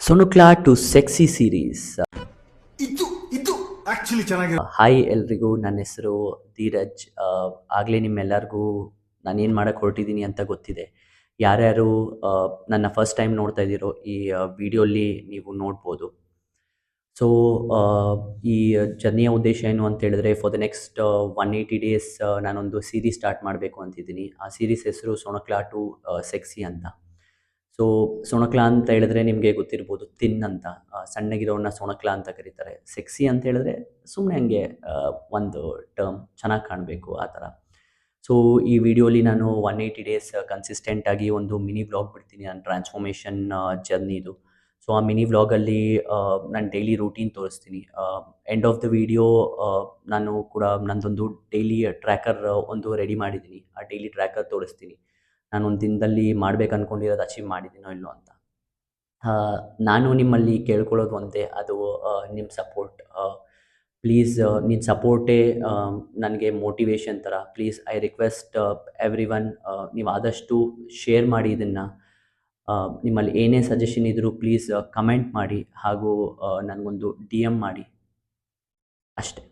ಸೊನುಕ್ಲಾ to sexy series. ಇದು ಇದು actually ಚೆನ್ನಾಗಿದೆ. ಹಾಯ್ ಎಲ್ರಿಗೂ, ನನ್ನ ಹೆಸರು ಧೀರಜ್. ಆಗಲೇ ನಿಮ್ಮೆಲ್ಲರಿಗೂ ನಾನೇನು ಮಾಡಕ್ಕೆ ಹೊರಟಿದ್ದೀನಿ ಅಂತ ಗೊತ್ತಿದೆ. ಯಾರ್ಯಾರು ನನ್ನ ಫಸ್ಟ್ ಟೈಮ್ ನೋಡ್ತಾ ಇದ್ದೀರೋ ಈ ವಿಡಿಯೋಲಿ ನೀವು ನೋಡ್ಬೋದು. ಸೊ ಈ ಜರ್ನಿಯ ಉದ್ದೇಶ ಏನು ಅಂತ ಹೇಳಿದ್ರೆ, ಫಾರ್ ದ ನೆಕ್ಸ್ಟ್ 180 ಡೇಸ್ ನಾನೊಂದು ಸೀರೀಸ್ ಸ್ಟಾರ್ಟ್ ಮಾಡಬೇಕು ಅಂತಿದ್ದೀನಿ. ಆ ಸೀರೀಸ್ ಹೆಸರು ಸೊನುಕ್ಲಾ ಟು ಸೆಕ್ಸಿ ಅಂತ. ಸೊ ಸೊಣಕ್ಲಾ ಅಂತ ಹೇಳಿದ್ರೆ ನಿಮಗೆ ಗೊತ್ತಿರ್ಬೋದು, ತಿನ್ ಅಂತ, ಸಣ್ಣಗಿರೋನ್ನ ಸೊಣಕ್ಲಾ ಅಂತ ಕರೀತಾರೆ. ಸೆಕ್ಸಿ ಅಂತ ಹೇಳಿದ್ರೆ ಸುಮ್ಮನೆ ಹಂಗೆ ಒಂದು ಟರ್ಮ್, ಚೆನ್ನಾಗಿ ಕಾಣಬೇಕು ಆ ಥರ. ಸೊ ಈ ವಿಡಿಯೋಲಿ ನಾನು 180 ಡೇಸ್ ಕನ್ಸಿಸ್ಟೆಂಟಾಗಿ ಒಂದು ಮಿನಿ ವ್ಲಾಗ್ ಬಿಡ್ತೀನಿ, ನನ್ನ ಟ್ರಾನ್ಸ್ಫಾರ್ಮೇಷನ್ ಜರ್ನಿದು. ಸೊ ಆ ಮಿನಿ ವ್ಲಾಗಲ್ಲಿ ನಾನು ಡೈಲಿ ರೂಟೀನ್ ತೋರಿಸ್ತೀನಿ. ಎಂಡ್ ಆಫ್ ದ ವಿಡಿಯೋ ನಾನು ಕೂಡ ನಂದೊಂದು ಡೈಲಿ ಟ್ರ್ಯಾಕರ್ ಒಂದು ರೆಡಿ ಮಾಡಿದ್ದೀನಿ. ಆ ಡೈಲಿ ಟ್ರ್ಯಾಕರ್ ತೋರಿಸ್ತೀನಿ. ನಾನು ಒಂದು ದಿನದಲ್ಲಿ ಮಾಡ್ಬೇಕು ಅಂದ್ಕೊಂಡಿರೋದು ಅಚೀವ್ ಮಾಡಿದ್ದೀನೋ ಇಲ್ಲೋ ಅಂತ. ನಾನು ನಿಮ್ಮಲ್ಲಿ ಕೇಳ್ಕೊಳ್ಳೋದು ಒಂದೇ, ಅದು ನಿಮ್ಮ ಸಪೋರ್ಟ್. ಪ್ಲೀಸ್, ನಿನ್ನ ಸಪೋರ್ಟೇ ನನಗೆ ಮೋಟಿವೇಶನ್ ಥರ. Please I request every one, ನೀವು ಆದಷ್ಟು ಶೇರ್ ಮಾಡಿ ಇದನ್ನು. ನಿಮ್ಮಲ್ಲಿ ಏನೇ ಸಜೆಷನ್ ಇದ್ದರೂ ಪ್ಲೀಸ್ ಕಮೆಂಟ್ ಮಾಡಿ, ಹಾಗೂ ನನಗೊಂದು DM ಮಾಡಿ ಅಷ್ಟೇ.